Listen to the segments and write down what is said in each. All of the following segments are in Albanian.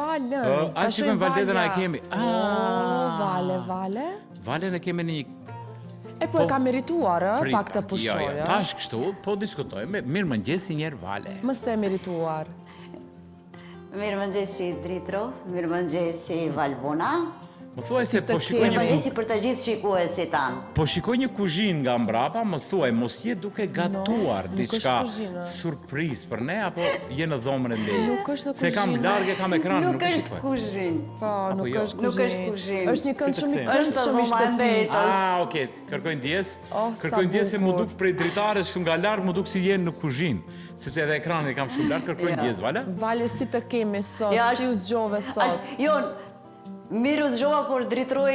Valën. A që këmë Valdetën a e kemi. Vale. Valen e kemi një... E po e ka merituar, pak të pushojë. Tash kështu, po diskutojme. Mirë mëngjesi njerë Vale. Mëse e merituar. Mirë mëngjesi Dritro, mirë mëngjesi Valbona. Më thuaj se po shikoj Mirë mëngjesi për të gjithë shikuesit tanë. Po shikoj një kuzhinë nga mbrapa, më thuaj, mos je duke gatuar diçka surprizë për ne, apo je në dhomën e lejë? Nuk është në kuzhinë. Se kam largë, kam ekran, nuk e shikoj. Nuk është kuzhinë. Po, nuk është kuzhinë. Është një kënd shumë i është shumë i shtëpisë. Okej, kërkoj ndjes. Oh, Kërkoj ndjes se sa mu bukur. duk prej dritares shumë nga larg, mu duk si je në kuzhinë. Sepse edhe ekranin kam shumë larg, kërkoj ndjes, Vala. Vale, si të kemi sot, si u zgjove sot. Mirë u zgjova, por dritroj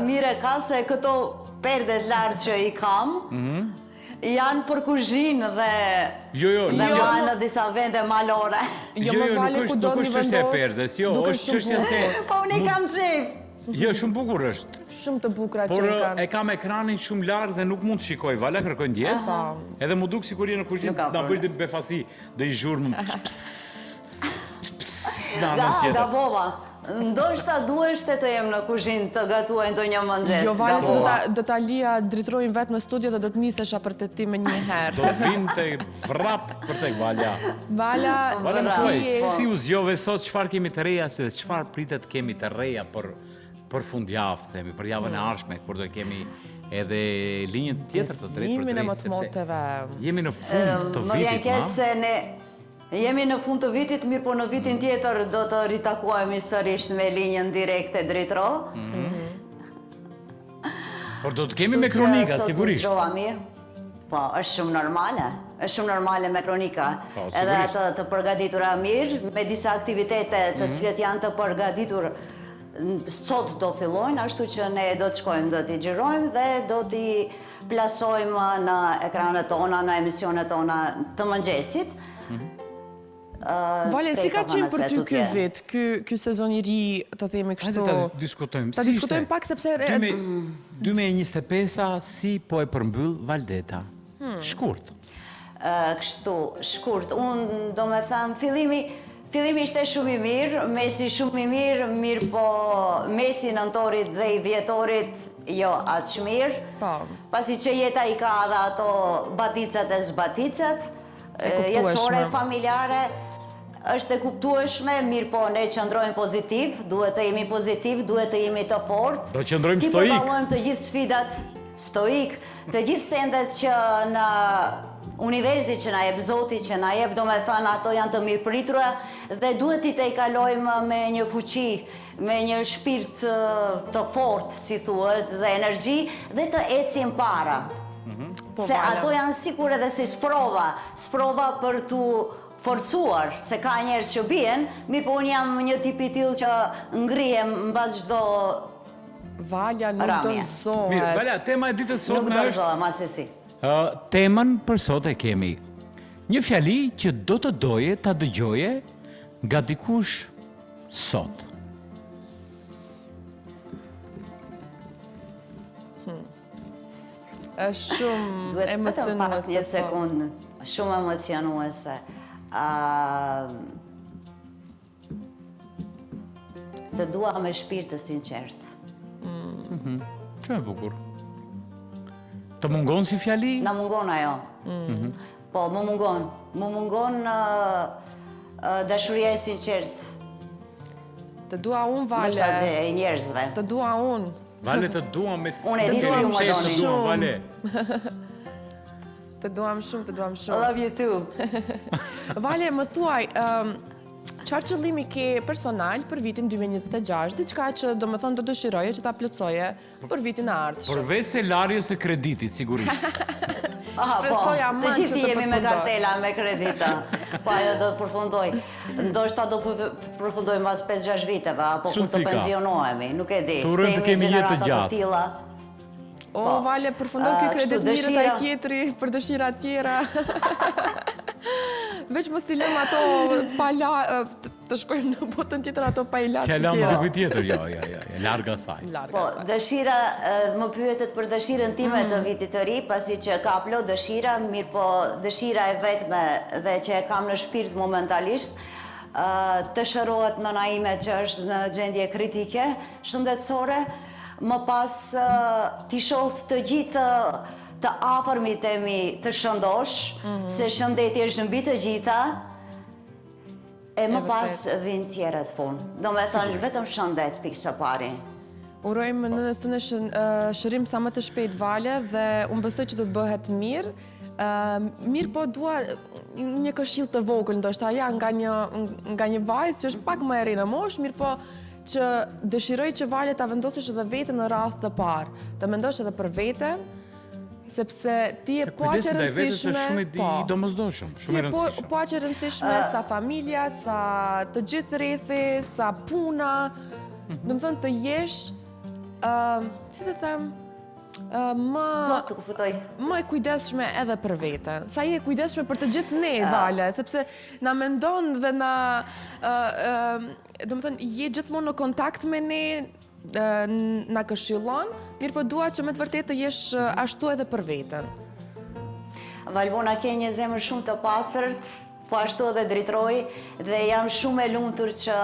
mire ka se këto perdet lartë që i kam, janë për kuzhinë dhe në disa vende malore. Nuk është çështja e perdes, jo, është çështja se... Po unë i kam qef. Jo, shumë bukur është. Shumë të bukura që Por i kam. e kam ekranin shumë larg dhe nuk mund të shikoj, Vala, kërkoj ndjes. Edhe mu duk sikur je në kuzhinë, na bëj ditë befasi, dhe i zhurmë. Gabova. Ndoshta duheshte të jem në kuzhinë të gatuaj ndonjë mëngjes. Jo, Vale, se do ta lija dritrojnë vetë në studio dhe do të nisesha për të ti me një herë. Do vinte vrap për tek Valja. Vala, Vala më thuaj, si u zgjove sot, çfarë kemi të reja, se çfarë pritet kemi të reja për fundjavë, themi, për javën e ardhshme, kur do kemi edhe linjën tjetër të drejtë për Jemi në drejtë. moteve. Jemi në fund të Më vjen vitit, keq ma. se ne jemi në fund të vitit, mirë po në vitin tjetër do të ritakuemi sërish me linjën direkte Dritro. Por do të kemi me kronika, sigurisht. Sot u zgjova mirë. Po, është shumë normale. Është shumë normale me kronika. Po, Edhe sigurisht. atë të përgatitura mirë, me disa aktivitete të cilët janë të përgatitur sot do fillojnë, ashtu që ne do të shkojmë, do t'i gjirojmë dhe do t'i plasojmë në ekranet tona, në emisionet tona të mëngjesit. Vale, si ka qenë për ty ky vit, ky sezon i ri, të themi kështu? Hajde ta diskutojmë. Ta diskutojmë pak sepse... 2025-a si po e përmbyll Valdeta? Shkurt. Kështu, shkurt. Unë do me thamë, fillimi ishte shumë i mirë, mesi shumë i mirë po mesi nëntorit dhe i vjetorit jo atë shmirë. Pasi që jeta i ka dhe ato baticat e zbaticat, jetësore, familjare, është e kuptueshme, mirë po ne qëndrojmë pozitiv, duhet të jemi pozitiv, duhet të jemi të fort. Do qëndrojmë stoik. Ti përballojmë të gjithë sfidat stoik, të gjithë sendet që në universi që na jep Zoti, që na jep, do me thënë, ato janë të mirë pritura dhe duhet i të i kalojmë me një fuqi, me një shpirt të fort, si thuhet, dhe energji, dhe të ecim para. Se ato janë sikur edhe si sprova për t'u forcuar, se ka njerëz që bien, mirë po unë jam një tipi tillë që ngrihem mbas çdo Valja nuk dorëzohet. Mirë, Valja, tema e ditës sot nuk është... dorëzohem asesi. Temën për sot e kemi. Një fjali që do të doje ta dëgjoje nga dikush sot. Është shumë Duhet emocionuese. pak një sekundë, shumë emocionuese. Të dua me shpirt të sinqert. Që e bukur. Të mungon si fjali? Na mungon ajo. Po, më mungon. Më mungon dashuria e sinqert. Të dua unë, Vale. Ndoshta dhe e njerëzve. Të dua unë. Vale, të duam me... Unë e di se ju më doni. Të duam, Vale. Të duam shumë, të duam I shumë. love you too. Vale, më thuaj, çfarë qëllimi ke personal për vitin 2026, diçka që do me thonë do dëshiroje që ta plotësoje për vitin e ardhshëm? Përveç se larjes e kreditit, sigurisht. Shpresoja Të man që gjithë të jemi me përfundoj. kartela, me kredita. Po ajo do të përfundoj. Ndoshta do përfundoj mbas 5-6 viteve, apo kur të pensionohemi, nuk e di. Të urojmë të kemi jetë të gjatë. O, Vale, përfundon këtë kredit mirët ai tjetri për dëshira tjera. Veç mos t'i lëm ato të shkojmë në botën tjetër ato pa i lartë Që tjera. lamë dikuj tjetër, jo, larga saj. Po, dëshira, më pyetet për dëshirën time të vitit të ri, pasi që ka plot dëshira, mirë po dëshira e vetme dhe që e kam në shpirt momentalisht, të shërohet nëna ime që është në gjendje kritike shëndetësore, më pas t'i shoh të gjithë të afërmit e mi të shëndosh, se shëndeti është mbi të gjitha, e më pas vinë tjeret punë. Do me thënë vetëm shëndet pikë së pari. Urojmë nënës të në shërim sa më të shpejt Vale dhe unë besoj që do të bëhet mirë. Mirë po dua një këshill të vogël, ndoshta ja nga një vajzë që është pak më e ri në moshë, mirë po që dëshiroj që Vale ta vendosesh edhe veten në radhë të parë, të mendosh edhe për veten, sepse ti je po aq e rëndësishme, i domosdoshëm, shumë e rëndësishme. Ti po aq e rëndësishme sa familja, sa të gjithë rrethi, sa puna, domethënë të jesh si të them, më e kujdesshme edhe për veten. Sa je e kujdesshme për të gjithë ne, Vale, sepse na mendon dhe domethënë je gjithmonë në kontakt me ne, na këshillon, mirë po dua që me të vërtetë të jesh ashtu edhe për veten. Valbona ke një zemër shumë të pastërt, po ashtu edhe dritroj, dhe jam shumë e lumtur që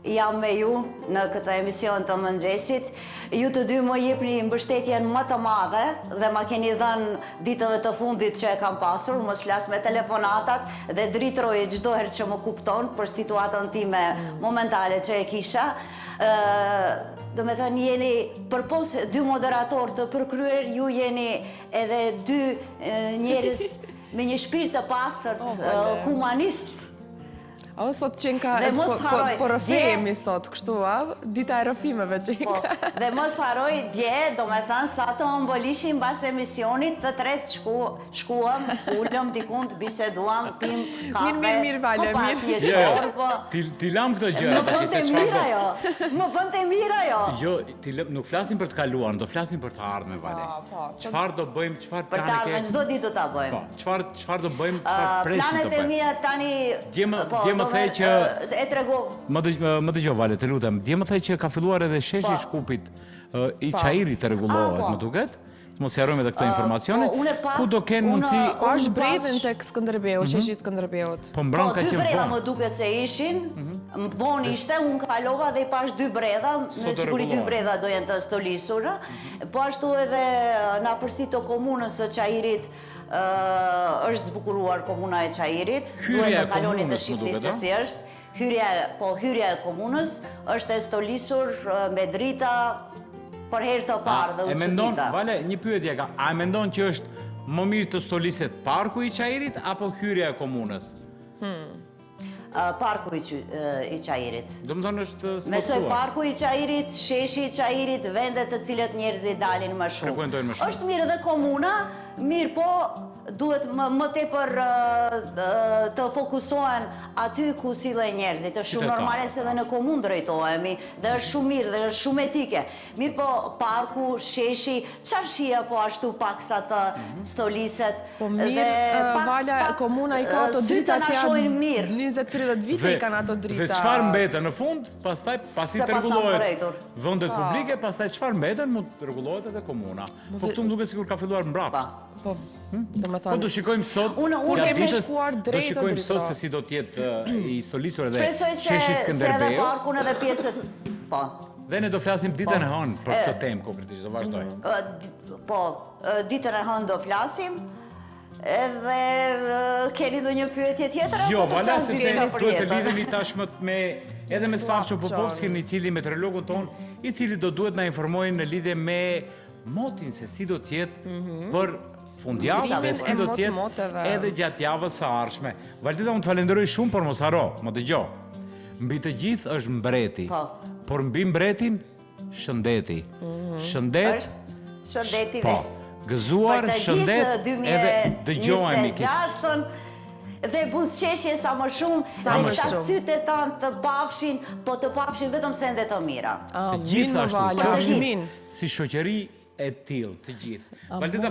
jam me ju në këtë emision të mëngjesit. Ju të dy më jepni mbështetjen më të madhe dhe ma keni dhënë ditëve të fundit që e kam pasur, mos flas me telefonatat dhe dritroj çdo herë që më kupton për situatën time momentale që e kisha. Do me thënë jeni përpos dy moderator të përkryer, ju jeni edhe dy njerëz me një shpirt të pastërt, humanist. O, sot qenka, po rëfejemi sot, kështu, dita e rëfimeve qenka. Dhe mos haroj dje, do me thënë, sa të ëmbolishim bas emisionit, të tretë shkuam, ullëm, dikund, biseduam, pim kafe, Mirë, Vale, mirë. Ti lam këto gjëra. Më bënd të mira jo, më bënd të mira jo. Jo, nuk flasim për të kaluar, do flasim për të ardhme, Vale. Qëfar do bëjmë, qëfar për të ardhme, çdo ditë do ta bëjmë. Qëfar do bëjmë, qëfar presim të bëjmë. Planet e mia tani... Më thej që... E tregu... Më dëgjoj, Vale, të lutem. Dje më thej që ka filluar edhe sheshi i Shkupit i Çajirit të rregullohet, më duket? Mos harrojmë edhe këto informacione. Ku do kenë mundësi... është bredhin tek Skënderbeu, sheshi i Skënderbeut. Po mbron ka qenë dy bredha më duket se ishin, vonë ishte, unë kalova dhe i pash dy bredha, me siguri dy bredha do jenë të stolisur. Po ashtu edhe në afërsi të komunës së Çajirit, është zbukuruar komuna e Çajirit, duhet të kaloni të shihni se si është. Hyrja e komunës është e stolisur me drita për herë të parë dhe u çudita. Vale, një pyetje ka, a e mendon që është më mirë të stoliset parku i Çajirit apo hyrja e komunës? Parku i Çajirit. Do më thonë është sportuar. Mesoj parku i Çajirit, sheshi i Çajirit, vendet të cilët njerëzit dalin më shumë. Frekuentojnë më shumë. Është mirë edhe komuna, mirë po duhet më tepër të fokusohen aty ku sillen njerëzit. Është shumë normale se edhe në komunë drejtohemi, dhe është shumë mirë dhe është shumë etike. Mirë po parku, sheshi, çfarë shija po ashtu paksa të stoliset. Po mirë, Vala, komuna i ka ato drita që janë 20-30 vite i kanë ato drita. Dhe çfarë mbeten në fund, pastaj pasi të rregullohet vendet publike, pastaj çfarë mbeten mund të rregullohet edhe komuna. Po këtu më duket sikur ka filluar mbrapsht. Po, do me Po thonë. do shikojmë sot, Unë kemi shkuar drejt do shikojmë sot se si do t'jetë i stolisur edhe sheshi Shpresoj se edhe Skënderbeu. parkun edhe pjesët, po. Dhe ne do flasim ditën e hënë për këtë temë konkretisht, do vazhdoj. Po, ditën e hënë do flasim, edhe keni do një pyetje tjetër? Jo, vala, sepse duhet të lidhemi tashmë edhe me Slavço Popovskin, i cili meteorologun ton, i cili do duhet na informojnë në lidhje me motin se si do t'jetë për fundjavë dhe si do t'jetë edhe gjatë javës së ardhshme. Valdita, unë të falenderoj shumë, por mos haro, më dëgjoj. Mbi të gjithë është mbreti, por mbi mbretin shëndeti. Shëndet, shëndeti po, gëzuar, shëndet, edhe dëgjohemi. 26-ën dhe buzëqeshje sa më shumë, dhe ta sytë e tanë të pafshin, po të pafshin vetëm sende të mira. Të gjithë ashtu, qofshin si shoqëri e tillë, të gjithë. Valdita,